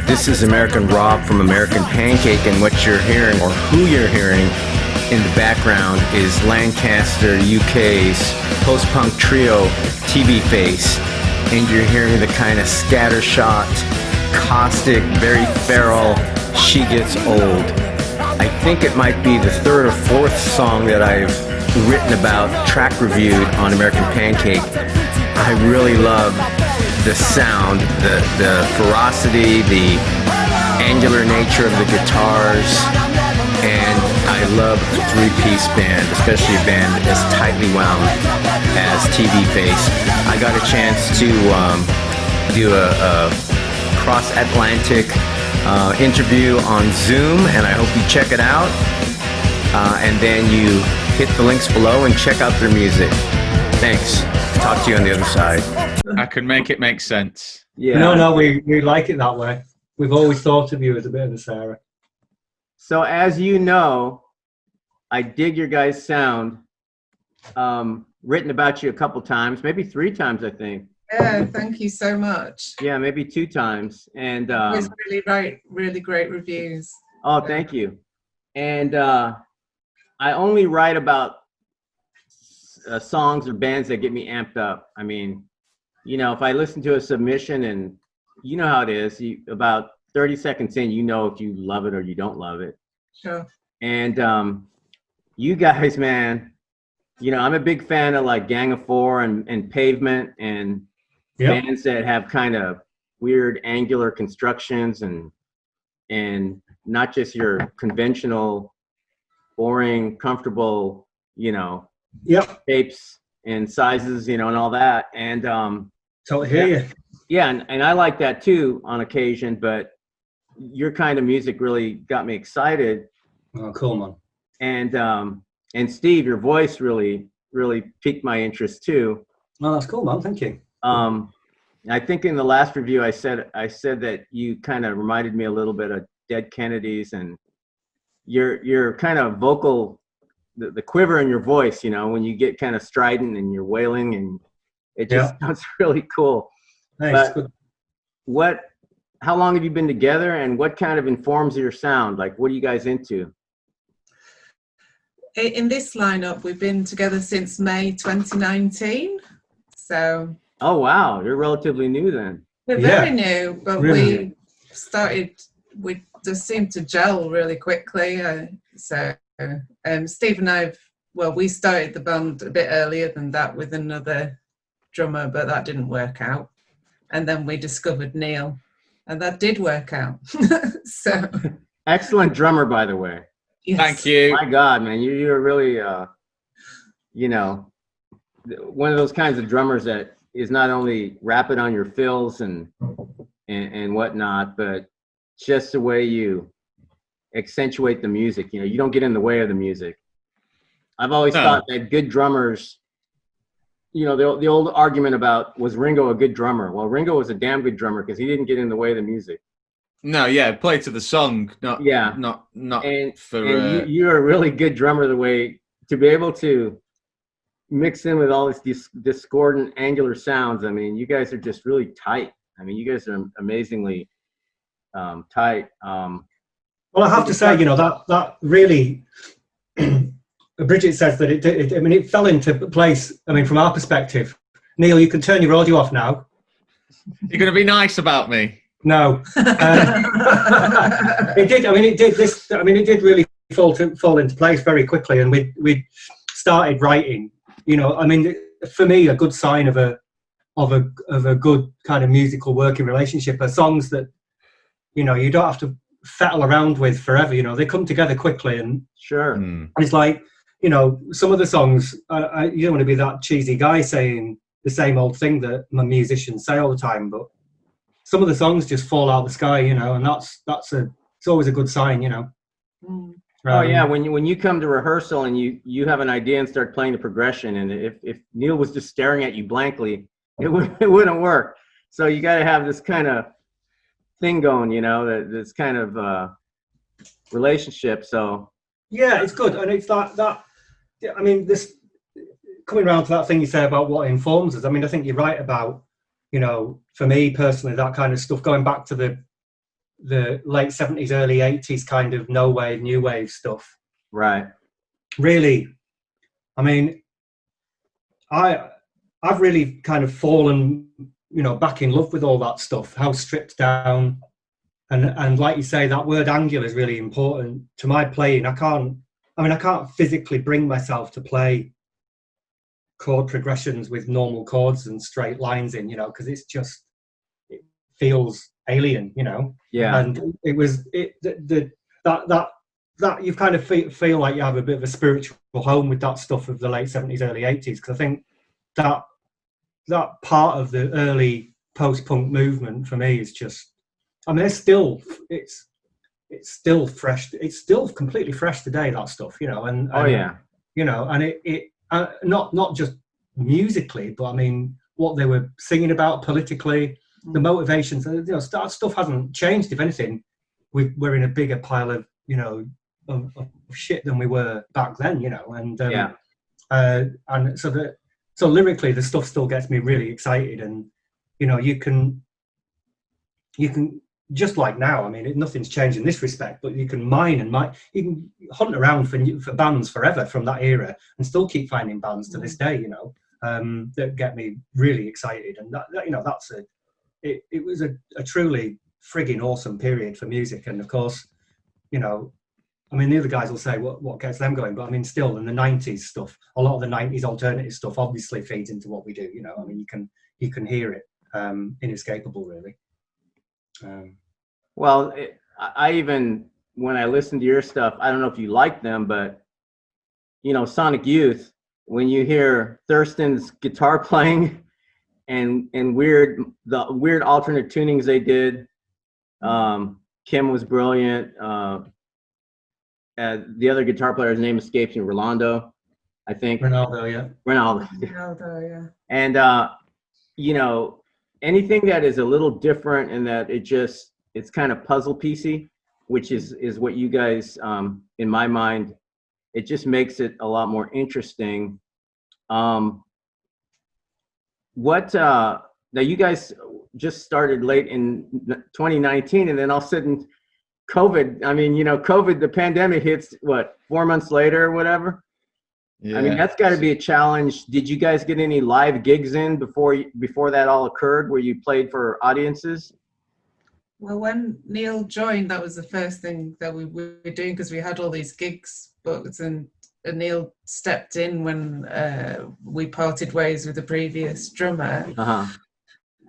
This is American Rob from American Pancake, and what you're hearing, or who you're hearing in the background, is Lancaster, UK's post-punk trio, TV Face. And you're hearing the kind of scattershot, caustic, very feral, She Gets Old. I think it might be the third or fourth song that I've written about, track reviewed on American Pancake. I really love the sound, the ferocity, the angular nature of the guitars, and I love a three-piece band, especially a band as tightly wound as TV Face. I got a chance to do a cross-Atlantic interview on Zoom, and I hope you check it out. And then you hit the links below and check out their music. Thanks. Talk to you on the other side. I can make it make sense. Yeah. No, we like it that way. We've always thought of you as a bit of a Sarah. So as you know, I dig your guys' sound. Written about you a couple times, maybe 3 times, I think. Yeah, thank you so much. Yeah, maybe 2 times. And it was really great reviews. Oh, thank you. And I only write about songs or bands that get me amped up. I mean, you know, if I listen to a submission, and you know how it is, about 30 seconds in, you know if you love it or you don't love it. Sure. And you guys, man, you know, I'm a big fan of like Gang of Four and Pavement and bands that have kind of weird angular constructions and not just your conventional, boring, comfortable, you know, shapes and sizes, you know, and all that. And totally hear you. Yeah, and I like that too on occasion, but your kind of music really got me excited. Oh, cool, man. And Steve, your voice really piqued my interest too. Oh, that's cool, man. Thank you. I think in the last review I said that you kind of reminded me a little bit of Dead Kennedys, and your kind of vocal, the quiver in your voice, you know, when you get kind of strident and you're wailing, and it just sounds really cool. Nice. But how long have you been together, and what kind of informs your sound? Like, what are you guys into? In this lineup, we've been together since May 2019. So. Oh wow, you're relatively new then. We're very new, but really? we just seemed to gel really quickly. So Steve and we started the band a bit earlier than that with another drummer, but that didn't work out. And then we discovered Neil, and that did work out. So excellent drummer, by the way. Yes. Thank you. My God, man, you're really, you know, one of those kinds of drummers that is not only rapid on your fills and whatnot, but just the way you accentuate the music. You know, you don't get in the way of the music. I've always thought that good drummers, you know, the old argument about, was Ringo a good drummer? Well, Ringo was a damn good drummer because he didn't get in the way of the music. No, play to the song, not and, for. And you're a really good drummer. The way to be able to mix in with all these discordant, angular sounds. I mean, you guys are just really tight. I mean, you guys are amazingly tight. Well, I have to say, you know, that really. Brigit says that it fell into place. I mean, from our perspective, Neil, you can turn your audio off now. You're going to be nice about me. No, it did. I mean, it did. It did really fall into place very quickly, and we started writing. You know, I mean, for me, a good sign of a good kind of musical working relationship are songs that, you know, you don't have to fettle around with forever. You know, they come together quickly, and it's like, you know, some of the songs. You don't want to be that cheesy guy saying the same old thing that my musicians say all the time, but some of the songs just fall out of the sky, you know, and it's always a good sign, you know. Oh yeah, when you come to rehearsal and you have an idea and start playing the progression, and if Neil was just staring at you blankly, it wouldn't work. So you got to have this kind of thing going, you know, this kind of relationship. So yeah, it's good, and it's that. I mean, this coming around to that thing you say about what informs us. I mean, I think you're right about you know, for me personally, that kind of stuff, going back to the late 70s, early 80s kind of no wave, new wave stuff. Right. Really, I mean, I've really kind of fallen, you know, back in love with all that stuff, how stripped down. And like you say, that word angular is really important to my playing. I can't physically bring myself to play chord progressions with normal chords and straight lines in, you know, because it feels alien, you know. Yeah. And that you kind of feel like you have a bit of a spiritual home with that stuff of the late 70s, early 80s, because I think that part of the early post-punk movement for me is just, I mean, it's still fresh. It's still completely fresh today, that stuff, you know. And you know, and it not just musically, but I mean, what they were singing about politically, the motivations. You know, that stuff hasn't changed. If anything, we're in a bigger pile of, you know, of shit than we were back then, you know. And and so lyrically, the stuff still gets me really excited, and you know, you can just like now, I mean, nothing's changed in this respect, but you can you can hunt around for bands forever from that era and still keep finding bands to this day, you know, that get me really excited. And that you know, it was a truly frigging awesome period for music. And of course, you know, I mean, the other guys will say what gets them going, but I mean, still in the 90s stuff, a lot of the 90s alternative stuff obviously feeds into what we do, you know. I mean, you can hear it, inescapable, really. Well, I even, when I listen to your stuff, I don't know if you like them, but, you know, Sonic Youth, when you hear Thurston's guitar playing and the weird alternate tunings they did, Kim was brilliant. The other guitar player's name escapes me, Rolando, I think. Ronaldo, yeah. And, you know, anything that is a little different in that it's kind of puzzle piecey, which is what you guys, in my mind, it just makes it a lot more interesting. Now you guys just started late in 2019, and then all of a sudden COVID, I mean, you know, the pandemic hits, 4 months later or whatever? Yeah. I mean, that's got to be a challenge. Did you guys get any live gigs in before that all occurred, where you played for audiences? Well, when Neil joined, that was the first thing that we were doing, because we had all these gigs booked, and Neil stepped in when we parted ways with the previous drummer.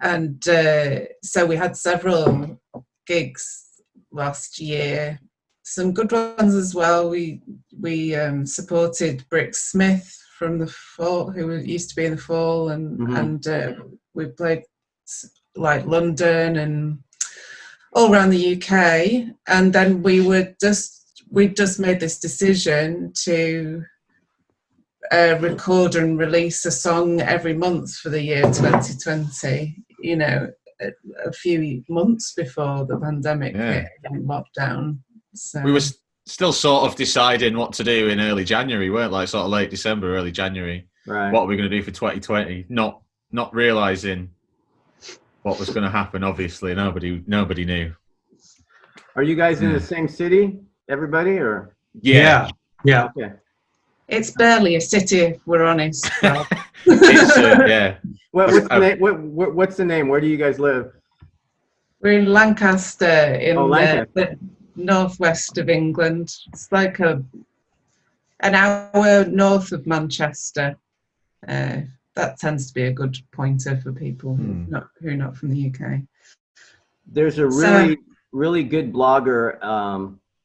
And so we had several gigs last year, some good ones as well. We supported Brick Smith from the Fall, who used to be in the Fall, and we played like London and all around the UK. And then we just made this decision to record and release a song every month for the year 2020, you know, a few months before the pandemic hit and lockdown. So we were still sort of deciding what to do in early January, weren't like sort of late December, early January. Right. What are we going to do for 2020? Not realizing what was going to happen. Obviously, nobody knew. Are you guys in the same city, everybody, or? Yeah. Okay. It's barely a city, if we're honest. It's, yeah. What's the name? Where do you guys live? We're in Lancaster, in Lancaster. the northwest of England. It's like an hour north of Manchester. That tends to be a good pointer for people who are not from the UK. There's a really good blogger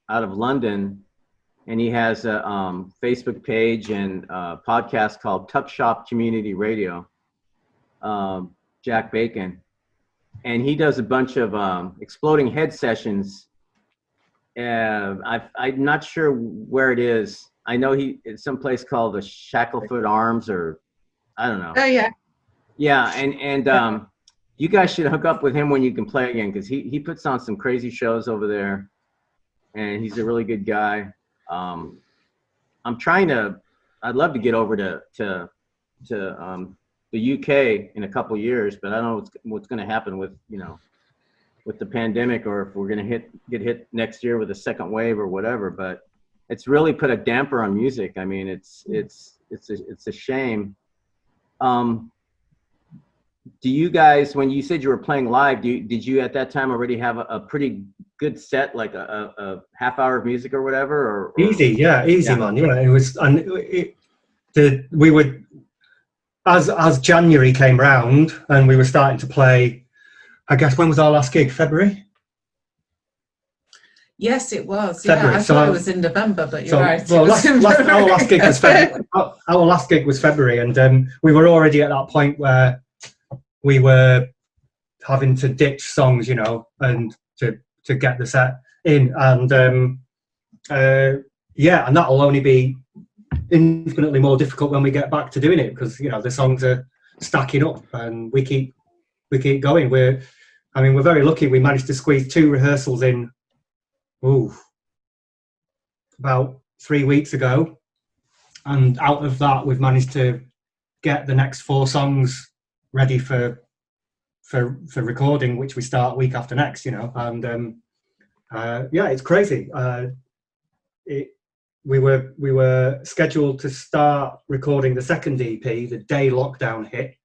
out of London, and he has a Facebook page and a podcast called Tuck Shop Community Radio, Jack Bacon. And he does a bunch of exploding head sessions. I'm not sure where it is. I know it's someplace called the Shacklefoot Arms, or I don't know. Oh, yeah. Yeah, and you guys should hook up with him when you can play again, because he puts on some crazy shows over there, and he's a really good guy. I'd love to get over to the UK in a couple of years, but I don't know what's going to happen with, you know, with the pandemic, or if we're going to get hit next year with a second wave or whatever. But it's really put a damper on music. I mean, it's a shame. Do you guys, when you said you were playing live, did you at that time already have a pretty good set, like a half hour of music or whatever? Or Easy, yeah, man. Yeah, it was, and we would, as January came round and we were starting to play. I guess, when was our last gig? February. Yes, it was. February. Yeah, I thought it was in November, but you're right. Well, our last gig was February. Our last gig was February, and we were already at that point where we were having to ditch songs, you know, and to get the set in, and yeah, and that'll only be infinitely more difficult when we get back to doing it, because, you know, the songs are stacking up and we keep going. We're very lucky. We managed to squeeze 2 rehearsals in about 3 weeks ago, and out of that we've managed to get the next 4 songs ready for recording, which we start week after next, you know. And yeah, it's crazy. We were scheduled to start recording the second EP the day lockdown hit.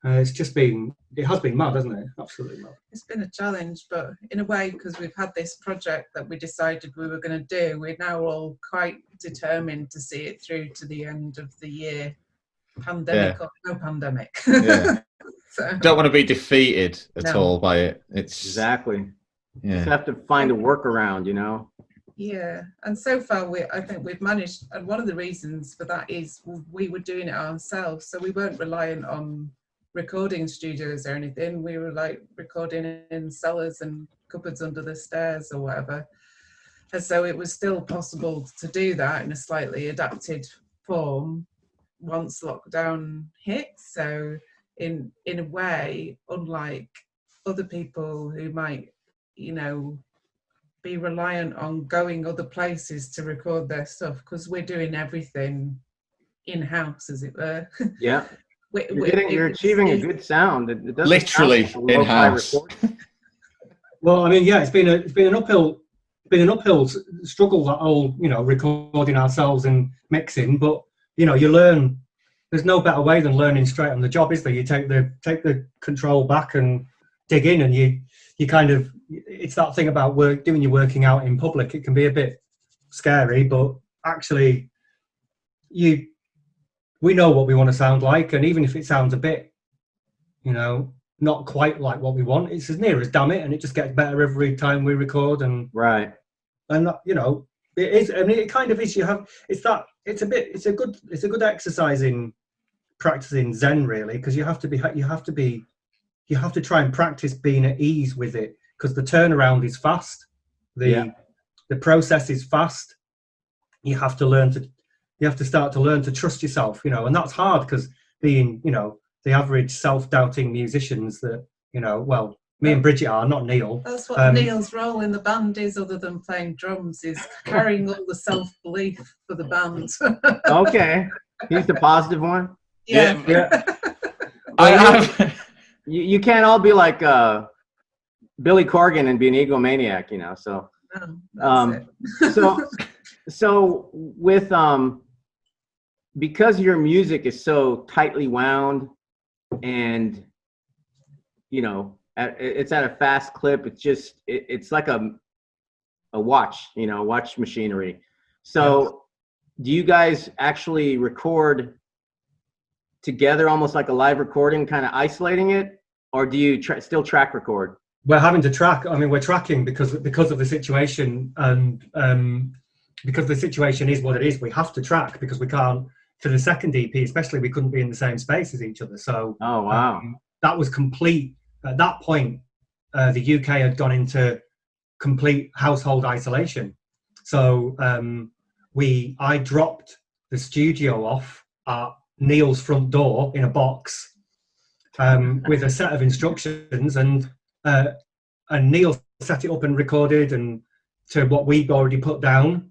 It has been mad, hasn't it? Absolutely mad. It's been a challenge, but in a way, because we've had this project that we decided we were going to do, we're now all quite determined to see it through to the end of the year, pandemic or no pandemic. Yeah. So, don't want to be defeated at all by it. It's exactly. Yeah. Just have to find a workaround, you know. Yeah, and so far I think we've managed, and one of the reasons for that is we were doing it ourselves, so we weren't reliant on recording studios or anything. We were like recording in cellars and cupboards under the stairs or whatever, and so it was still possible to do that in a slightly adapted form once lockdown hit. So in a way, unlike other people who might, you know, be reliant on going other places to record their stuff, because we're doing everything in-house, as it were. Yeah. You're achieving a good sound. It doesn't literally in-house. Well, I mean, yeah, it's been an uphill struggle, that whole, you know, recording ourselves and mixing. But, you know, you learn. There's no better way than learning straight on the job, is there? You take the control back and dig in, and you kind of, it's that thing about doing your working out in public. It can be a bit scary, but actually, we know what we want to sound like, and even if it sounds a bit, you know, not quite like what we want, it's as near as damn it, and it just gets better every time we record. And right, and you know, it is. I mean, it kind of is. It's a good exercise in practicing Zen, really, because you have to try and practice being at ease with it, because the turnaround is fast, the process is fast. You have to start to learn to trust yourself, you know, and that's hard, because being, you know, the average self-doubting musicians that, you know, well, me and Brigit are, not Neil. That's what Neil's role in the band is, other than playing drums, is carrying all the self-belief for the band. Okay, he's the positive one. Yeah. You can't all be like Billy Corgan and be an egomaniac, you know. So, so with because your music is so tightly wound, and you know, it's at a fast clip. It's just it's like a watch, you know, watch machinery. So, do you guys actually record together, almost like a live recording, kind of isolating it, or do you still track record? We're having to track. I mean, we're tracking because of the situation, and because the situation is what it is. We have to track, because we can't. For the second EP, especially, we couldn't be in the same space as each other. So, oh wow, that was complete. At that point, the UK had gone into complete household isolation. So I dropped the studio off at Neil's front door in a box with a set of instructions, and Neil set it up and recorded and to what we'd already put down.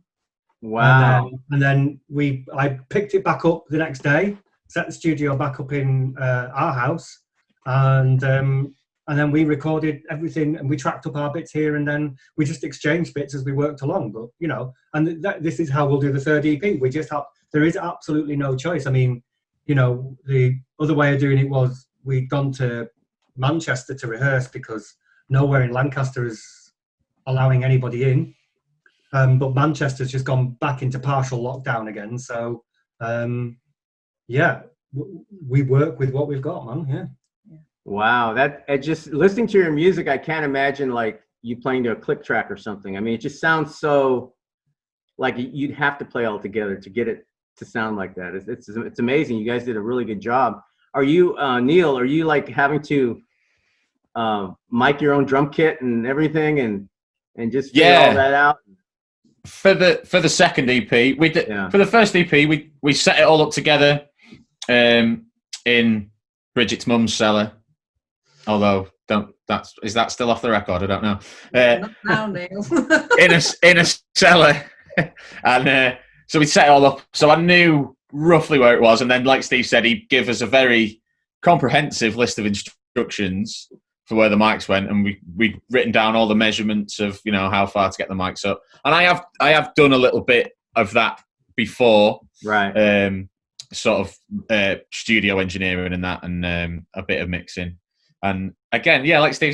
Wow. And then I picked it back up the next day, set the studio back up in our house, and then we recorded everything, and we tracked up our bits here, and then we just exchanged bits as we worked along. But and this is how we'll do the third EP. We just have, there is absolutely no choice. I mean, the other way of doing it was we'd gone to Manchester to rehearse because nowhere in Lancaster is allowing anybody in. But Manchester's just gone back into partial lockdown again. So, we work with what we've got, man. Yeah. Wow, just listening to your music, I can't imagine like you playing to a click track or something. I mean, it just sounds so like you'd have to play all together to get it to sound like that. It's amazing. You guys did a really good job. Are you, Neil? Are you like having to mic your own drum kit and everything, and just figure all that out? For the second EP, we did. Yeah. For the first EP, we set it all up together in Brigit's mum's cellar. Although, is that still off the record? I don't know. Not now, Neil. in a cellar, and so we set it all up. So I knew roughly where it was, and then, like Steve said, he'd give us a very comprehensive list of instructions for where the mics went, and we'd written down all the measurements of how far to get the mics up. And I have done a little bit of that before, right? Sort of studio engineering and that, and a bit of mixing. And again, yeah, like Steve,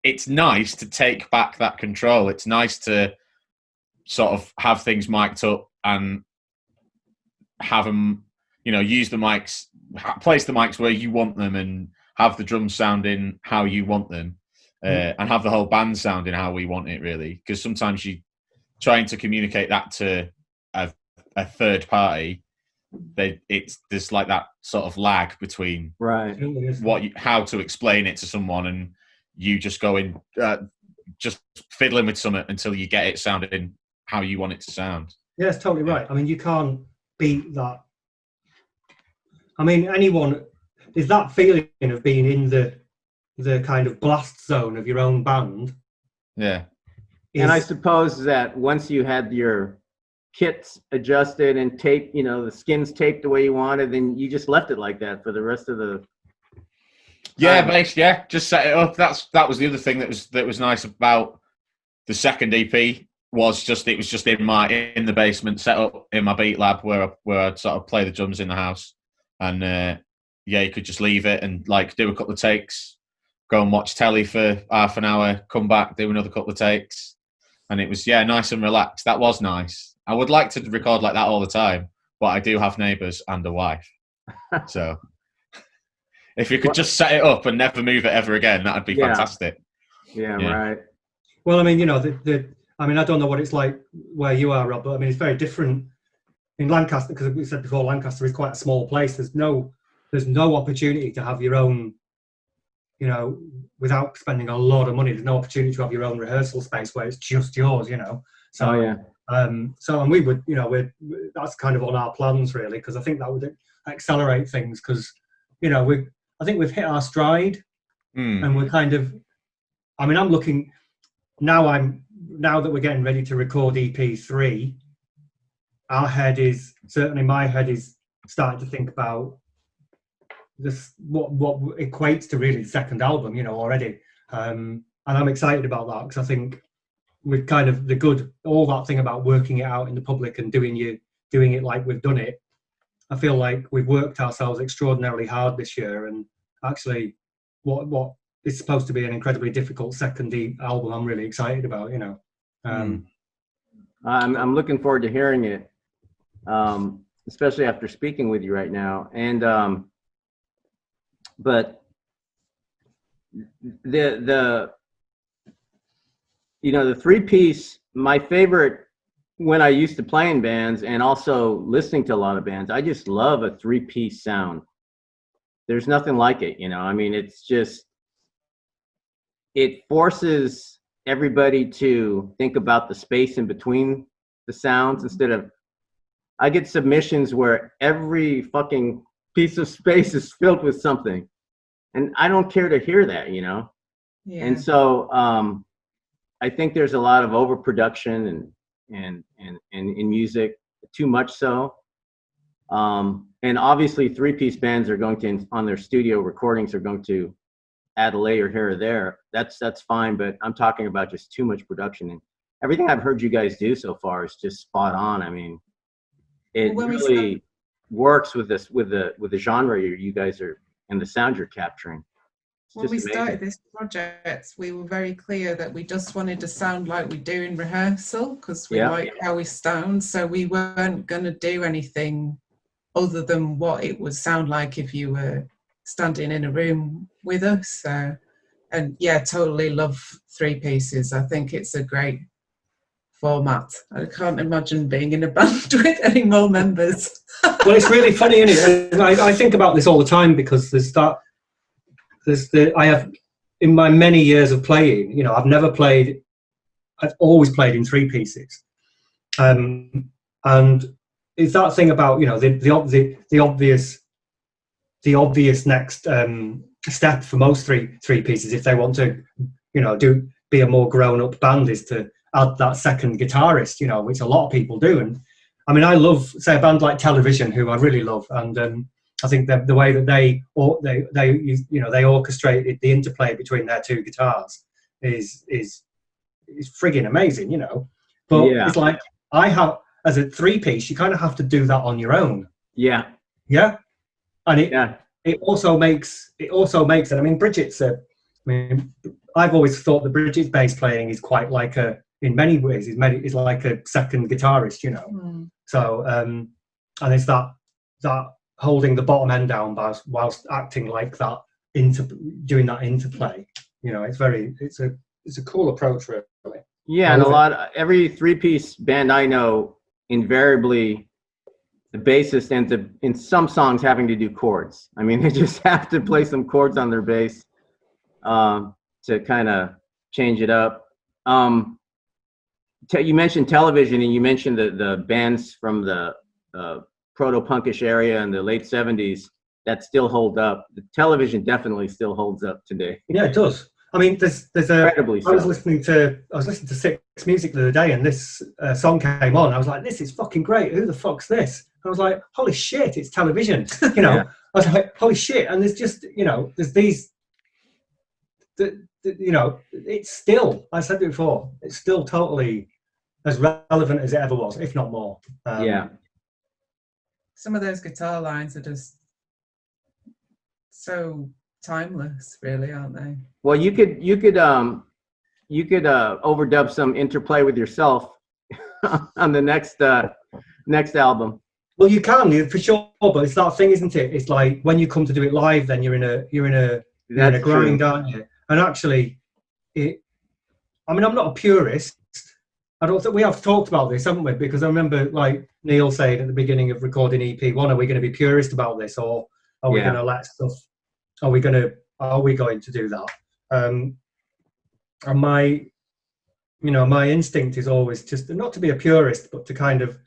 it's nice to take back that control. It's nice to sort of have things mic'd up and have them, use the mics, place the mics where you want them, and have the drums sounding how you want them, and have the whole band sounding how we want it, really. Because sometimes you trying to communicate that to a third party, there's like that sort of lag between how to explain it to someone, and you just going just fiddling with something until you get it sounding how you want it to sound. Yeah, it's totally right. I mean, you can't beat that. I mean, there's that feeling of being in the kind of blast zone of your own band. Yeah. And I suppose that once you had your kits adjusted and taped, the skins taped the way you wanted, then you just left it like that for the rest of the just set it up. That was the other thing that was nice about the second EP, was it was just in the basement, set up in my beat lab where I'd sort of play the drums in the house, and you could just leave it and like do a couple of takes, go and watch telly for half an hour, come back, do another couple of takes, and it was nice and relaxed. That was nice. I would like to record like that all the time, but I do have neighbours and a wife. So if you could just set it up and never move it ever again, that'd be fantastic. Yeah, right. Well, I mean, I don't know what it's like where you are, Rob, but I mean, it's very different in Lancaster, because we said before, Lancaster is quite a small place. There's no opportunity to have your own, without spending a lot of money. There's no opportunity to have your own rehearsal space where it's just yours, So, and we would, that's kind of on our plans, really, because I think that would accelerate things, because, I think we've hit our stride, and we're kind of, I mean, I'm looking now that we're getting ready to record EP3, my head is starting to think about this, what equates to really the second album, already. And I'm excited about that, because I think with kind of all that thing about working it out in the public and doing it like we've done it, I feel like we've worked ourselves extraordinarily hard this year, and actually what is supposed to be an incredibly difficult second album, I'm really excited about, I'm looking forward to hearing it, especially after speaking with you right now. And but the 3-piece, my favorite when I used to play in bands and also listening to a lot of bands, I just love a 3-piece sound. There's nothing like it, I mean, it's just, it forces everybody to think about the space in between the sounds, instead of, I get submissions where every fucking piece of space is filled with something, and I don't care to hear that, Yeah. And so I think there's a lot of overproduction and in music, too much so. And And obviously 3-piece bands are going to, on their studio recordings, are going to add a layer here or there. That's fine, but I'm talking about just too much production. And everything I've heard you guys do so far is just spot on. I mean, it really works with this, with the genre you guys are, and the sound you're capturing. When we started this project, we were very clear that we just wanted to sound like we do in rehearsal, because we like how we sound. So we weren't going to do anything other than what it would sound like if you were standing in a room with us. So, and yeah, totally love 3 pieces. I think it's a great format. I can't imagine being in a band with any more members. Well, it's really funny, isn't it? I think about this all the time, because I have, in my many years of playing, you know, I've always played in 3 pieces. And it's that thing about, you know, the obvious next step for most three pieces, if they want to, you know, be a more grown up band, is to add that second guitarist, you know, which a lot of people do. And I mean, I love, say, a band like Television, who I really love, and I think that the way that they orchestrated the interplay between their 2 guitars is frigging amazing, you know. But it's like, as a 3-piece, you kind of have to do that on your own. Yeah. And it also makes it. I mean, I've always thought that Brigit's bass playing is quite like in many ways, is like a second guitarist, you know. So and it's that holding the bottom end down whilst acting like that, doing that interplay. You know, it's a cool approach, really. Yeah, and every 3-piece band I know, invariably the bassist ends up in some songs having to do chords. I mean, they just have to play some chords on their bass to kind of change it up. You mentioned Television, and you mentioned the bands from the proto-punkish area in the late 70s that still hold up. The Television definitely still holds up today. Yeah, it does. I mean, there's incredibly I was listening to Six Music the other day, and this song came on. I was like, this is fucking great. Who the fuck's this? I was like, holy shit, it's Television. You know, I was like, holy shit. And there's just, you know, there's these, you know, it's still, I said it before, it's still totally as relevant as it ever was, if not more. Some of those guitar lines are just so timeless, really, aren't they? Well, you could overdub some interplay with yourself on the next album. Well, you can, for sure, but it's that thing, isn't it? It's like when you come to do it live, then you're in a grind, aren't you? And actually, I mean, I'm not a purist. I don't think we have talked about this, haven't we? Because I remember, like Neil saying at the beginning of recording EP1, are we going to be purist about this, or are we going to let stuff? Are we going to do that? And my instinct is always just not to be a purist, but to kind of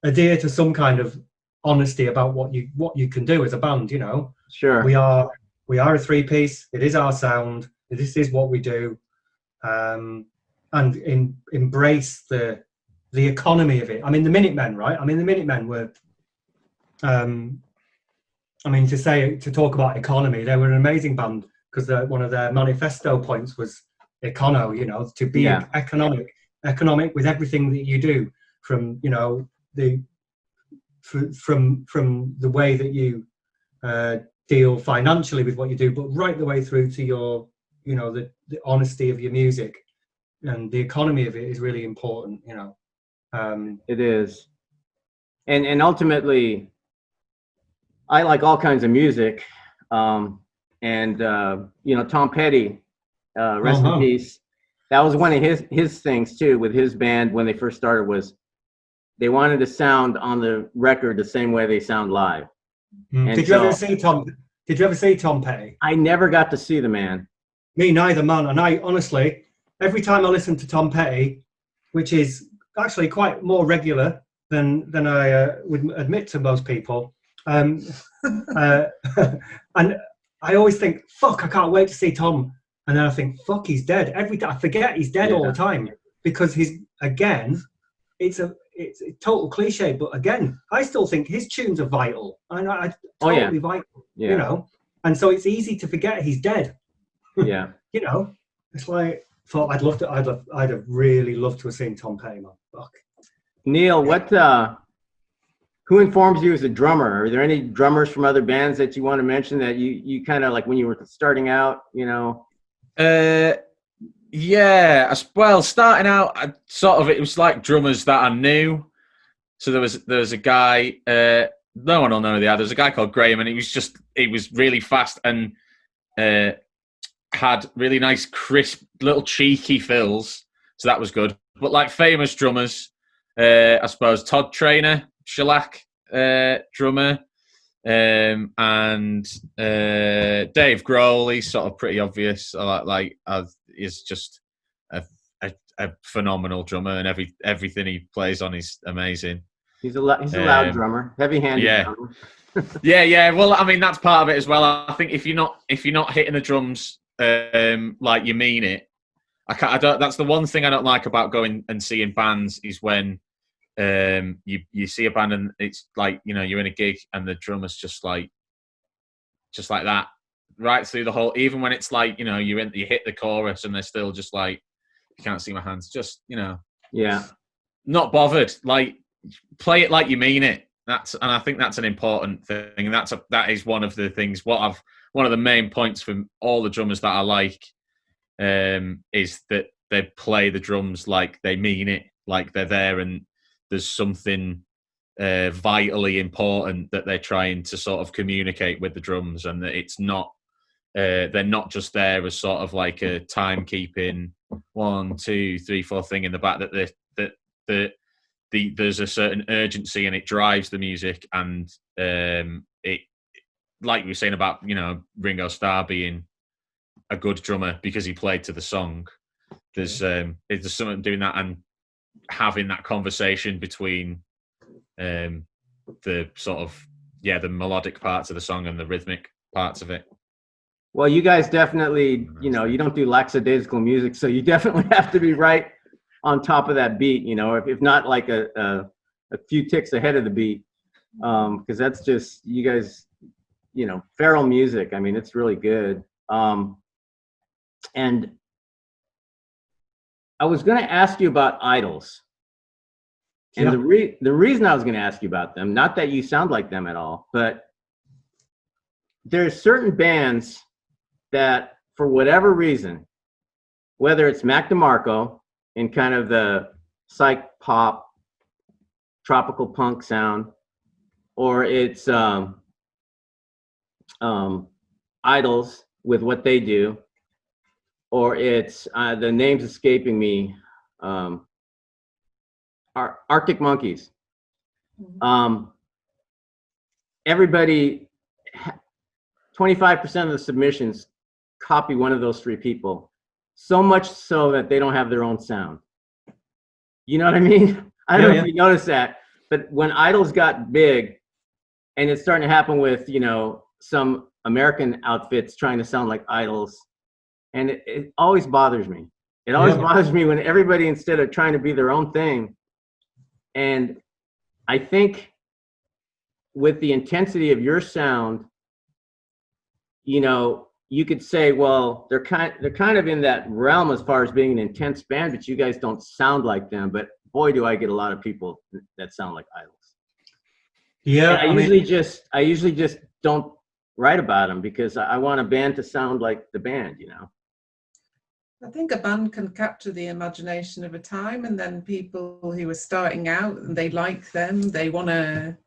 adhere to some kind of honesty about what you can do as a band. You know, sure. We are a 3-piece. It is our sound. This is what we do, and embrace the economy of it. I mean, the Minutemen, right? I mean, the Minutemen were. I mean, to talk about economy, they were an amazing band, because one of their manifesto points was econo. You know, to be economic with everything that you do, from, you know, from the way that you deal financially with what you do, but right the way through to your, you know, the honesty of your music, and the economy of it is really important. You know, it is, and ultimately, I like all kinds of music, and you know, Tom Petty, rest in peace. That was one of his things too with his band when they first started, was they wanted to sound on the record the same way they sound live. Did you ever see Tom Petty? I never got to see the man. Me neither, man. And I honestly, every time I listen to Tom Petty, which is actually quite more regular than I would admit to most people, and I always think, fuck, I can't wait to see Tom. And then I think, fuck, he's dead. Every time I forget he's dead all the time, because he's, again, it's it's a total cliche, but again, I still think his tunes are vital. I Oh, yeah. totally vital, Yeah. you know. And so it's easy to forget he's dead. Yeah. You know, it's like, thought I'd have really loved to have seen Tom Petty, man. Fuck. Neil, who informs you as a drummer? Are there any drummers from other bands that you want to mention that you kind of like when you were starting out, you know? Yeah, well, starting out, it was like drummers that I knew. So there was a guy, no one will know the other. There's a guy called Graham, and he was really fast and had really nice, crisp, little cheeky fills. So that was good. But like famous drummers, I suppose Todd Traynor, shellac drummer, and Dave Grohl. He's sort of pretty obvious. Is just a phenomenal drummer, and everything he plays on is amazing. He's a loud drummer, heavy-handed. Yeah. drummer. Yeah. Well, I mean that's part of it as well. I think if you're not hitting the drums like you mean it, that's the one thing I don't like about going and seeing bands is when you see a band and it's like, you know, you're in a gig and the drummer's just like that right through the whole, even when it's like, you know, you hit the chorus and they're still just like, you can't see my hands, just, you know, Yeah. not bothered. Like, play it like you mean it. And I think that's an important thing. And that is one of the things. One of the main points from all the drummers that I like is that they play the drums like they mean it, like they're there, and there's something vitally important that they're trying to sort of communicate with the drums, and that it's not they're not just there as sort of like a timekeeping 1, 2, 3, 4 thing in the back. That there's a certain urgency and it drives the music, and it, like we were saying about, you know, Ringo Starr being a good drummer because he played to the song. There's something doing that and having that conversation between the sort of the melodic parts of the song and the rhythmic parts of it. Well, you guys definitely, you know, you don't do lackadaisical music, so you definitely have to be right on top of that beat, you know, if not like a few ticks ahead of the beat, because that's just, you guys, you know, feral music. I mean, it's really good. And I was going to ask you about idols. And the reason I was going to ask you about them, not that you sound like them at all, but there's certain bands that, for whatever reason, whether it's Mac DeMarco in kind of the psych pop, tropical punk sound, or it's Idols with what they do, or it's the name's escaping me, Arctic Monkeys. Everybody, 25% of the submissions copy one of those 3 people, so much so that they don't have their own sound. You know what I mean? I don't know if you noticed that, but when Idols got big, and it's starting to happen with, you know, some American outfits trying to sound like Idols, and it always bothers me. It always bothers me when everybody, instead of trying to be their own thing, and I think with the intensity of your sound, you know, you could say, well, they're kind of in that realm as far as being an intense band, but you guys don't sound like them. But boy, do I get a lot of people that sound like Idols. Yeah, I usually just don't write about them because I want a band to sound like the band, you know. I think a band can capture the imagination of a time, and then people who are starting out and they like them, they want to,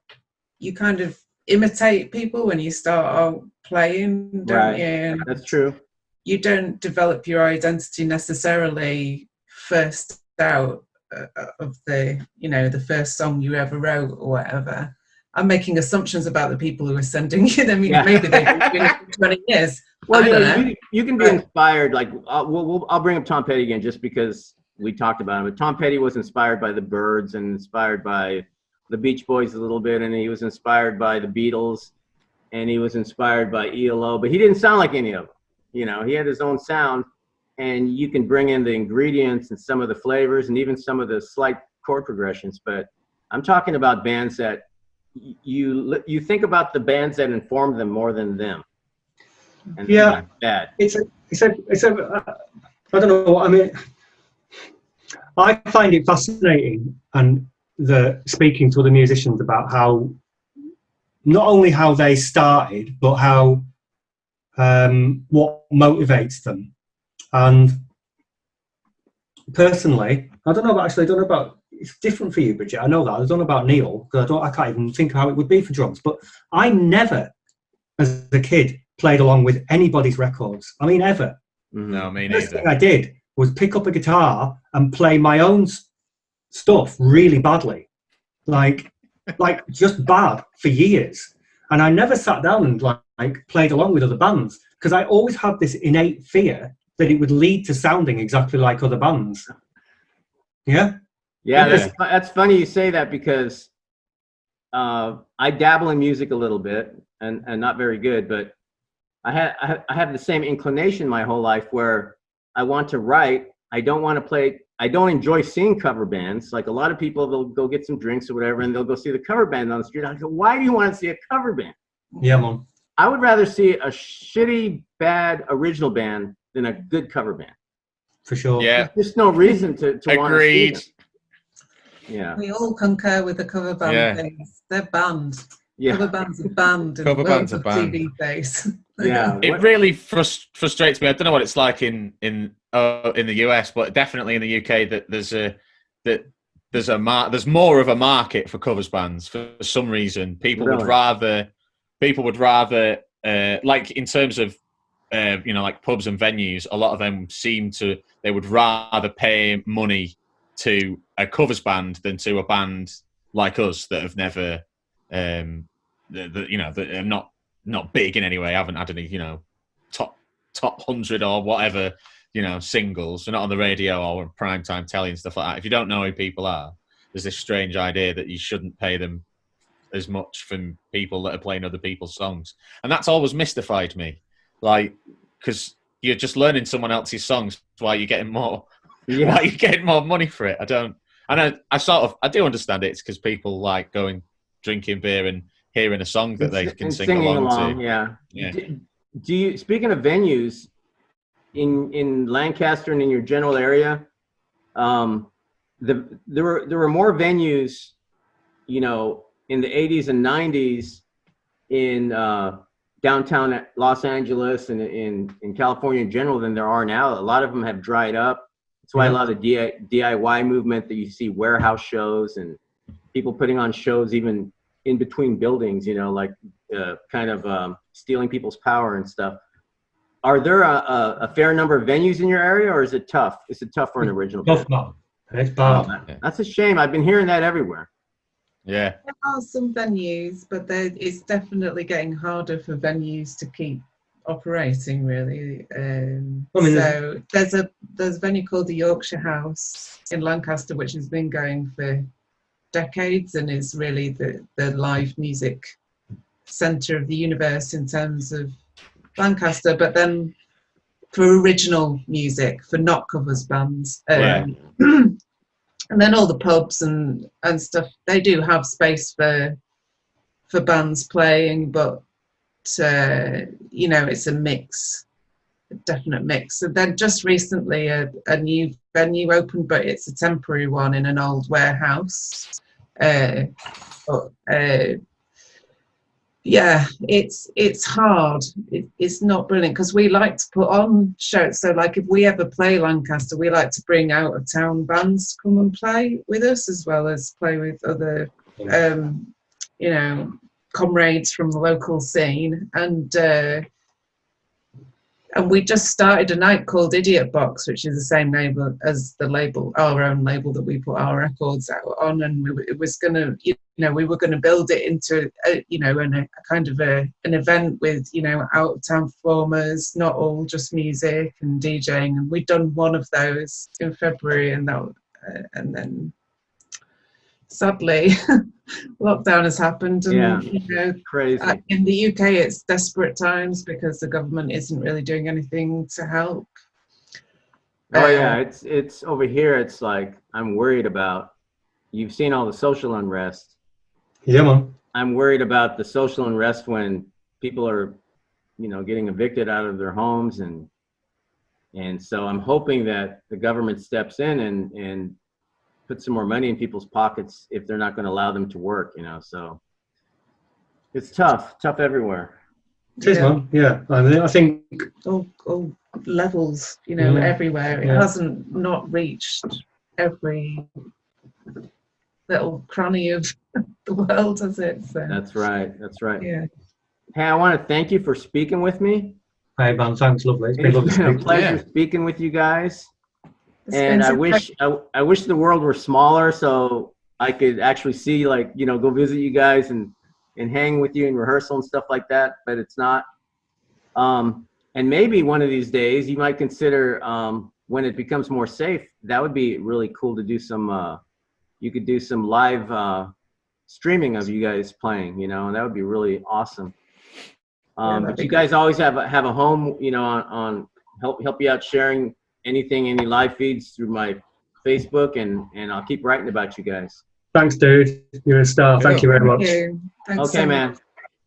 you kind of imitate people when you start out playing, don't you? And that's true. You don't develop your identity necessarily first out of the, you know, the first song you ever wrote or whatever. I'm making assumptions about the people who are sending you them. Maybe they've been doing it for 20 years. Well, you can be inspired. Like I'll bring up Tom Petty again just because we talked about him. But Tom Petty was inspired by the Byrds and inspired by the Beach Boys a little bit, and he was inspired by the Beatles, and he was inspired by ELO. But he didn't sound like any of them. You know, he had his own sound, and you can bring in the ingredients and some of the flavors and even some of the slight chord progressions. But I'm talking about bands that you think about the bands that inform them more than them. And Yeah, bad. it's a I don't know. I mean, I find it fascinating, and speaking to other musicians about how not only how they started, but how what motivates them. And personally, I don't know about. It's different for you, Brigit. I know that. I don't know about Neil because I can't even think how it would be for drums. But I never, as a kid, played along with anybody's records. I mean, ever. No, me The first neither. thing I did was pick up a guitar and play my own stuff really badly, like just bad for years. And I never sat down and like played along with other bands because I always had this innate fear that it would lead to sounding exactly like other bands. Yeah. Yeah, that's funny you say that because I dabble in music a little bit and not very good, but I have the same inclination my whole life where I want to write. I don't want to play. I don't enjoy seeing cover bands. Like a lot of people, they'll go get some drinks or whatever, and they'll go see the cover band on the street. I go, why do you want to see a cover band? Yeah, man. I would rather see a shitty, bad original band than a good cover band. For sure. Yeah. There's just no reason to want to see Agreed. them. Yeah. We all concur with the cover band things. They're banned. Yeah. Cover bands are banned. Cover bands are banned. TV face. Yeah. It really frustrates me. I don't know what it's like in the US, but definitely in the UK that there's more of a market for covers bands for some reason. People would rather like in terms of like pubs and venues, a lot of them they would rather pay money to a covers band than to a band like us that have never that are not big in any way, haven't had any top 100 or whatever singles. They're not on the radio or primetime telly and stuff like that. If you don't know who people are, there's this strange idea that you shouldn't pay them as much from people that are playing other people's songs, and that's always mystified me, like, because you're just learning someone else's songs. Why you're getting more why you're getting more money for it? I don't. And I do understand it. It's because people like going drinking beer and hearing a song that they can sing along to. Yeah. Do you, speaking of venues in Lancaster and in your general area, there were more venues, in the 80s and 90s in downtown Los Angeles and in California in general than there are now. A lot of them have dried up. That's why a lot of the DIY movement that you see, warehouse shows and people putting on shows even in between buildings, like kind of stealing people's power and stuff. Are there a fair number of venues in your area, or is it tough? Is it tough for an original band? Tough, man. It's bad. That's a shame. I've been hearing that everywhere. Yeah. There are some venues, but it's definitely getting harder for venues to keep operating, really. So there's a venue called the Yorkshire House in Lancaster, which has been going for decades and is really the live music centre of the universe in terms of Lancaster, but then for original music, for not covers bands. And then all the pubs and stuff, they do have space for bands playing, but it's a mix, a definite mix. And then just recently a new venue opened, but it's a temporary one in an old warehouse. It's hard. It's not brilliant because we like to put on shows. So like if we ever play Lancaster, we like to bring out of town bands come and play with us, as well as play with other comrades from the local scene. And we just started a night called Idiot Box, which is the same name as the label, our own label that we put our records out on. And it was going to, we were going to build it into, a kind of an event with, out of town performers, not all just music and DJing. And we'd done one of those in February, and then sadly, lockdown has happened, and crazy. In the UK, it's desperate times because the government isn't really doing anything to help. It's over here. It's like I'm worried about you've seen all the social unrest. Yeah, man. I'm worried about the social unrest when people are, getting evicted out of their homes, and so I'm hoping that the government steps in and put some more money in people's pockets if they're not going to allow them to work. So it's tough everywhere. It is, man. Yeah, I think all levels, Yeah. everywhere. It Yeah. hasn't not reached every little cranny of the world, has it? So, That's right. yeah. Hey, I want to thank you for speaking with me. hey, man, thanks, lovely. It's been It's lovely been a speaking. pleasure Yeah. speaking with you guys. It's And been I wish the world were smaller so I could actually see, go visit you guys and hang with you in rehearsal and stuff like that, but it's not. And maybe one of these days you might consider, when it becomes more safe, that would be really cool to do some, you could do some live streaming of you guys playing, and that would be really awesome. that'd But be you guys always have a home, on help you out sharing any live feeds through my Facebook, and I'll keep writing about you guys. Thanks, dude. You're a star. Thank you very Thank much. you. Thanks Okay, so man. much.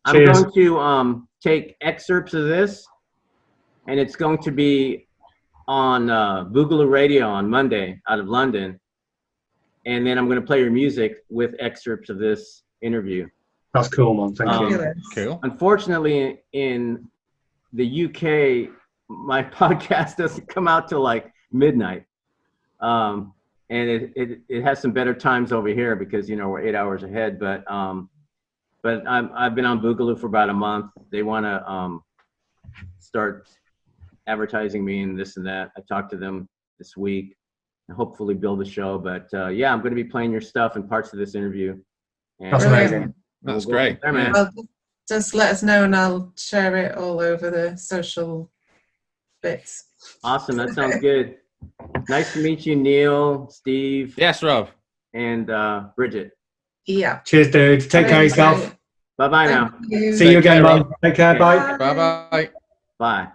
I'm Cheers. going to take excerpts of this, and it's going to be on Boogaloo Radio on Monday out of London, and then I'm going to play your music with excerpts of this interview. That's cool, man. Thank you. Fabulous. Cool. Unfortunately, in the UK, my podcast doesn't come out till like midnight, and it has some better times over here because we're 8 hours ahead. But I've been on Boogaloo for about a month. They want to start advertising me and this and that. I talked to them this week and hopefully build a show. But yeah, I'm going to be playing your stuff and parts of this interview. And That's Brilliant. amazing. That's we'll go great. from there, man. Well, just let us know and I'll share it all over the social bits. Awesome. That sounds good. Nice to meet you, Neil, Steve, Yes, Rob. and Brigit. Yeah. Cheers, dude. Take care of yourself. Bye-bye now. Thank you. See you again, care, man. Rob. Take care. Bye. Bye bye. Bye.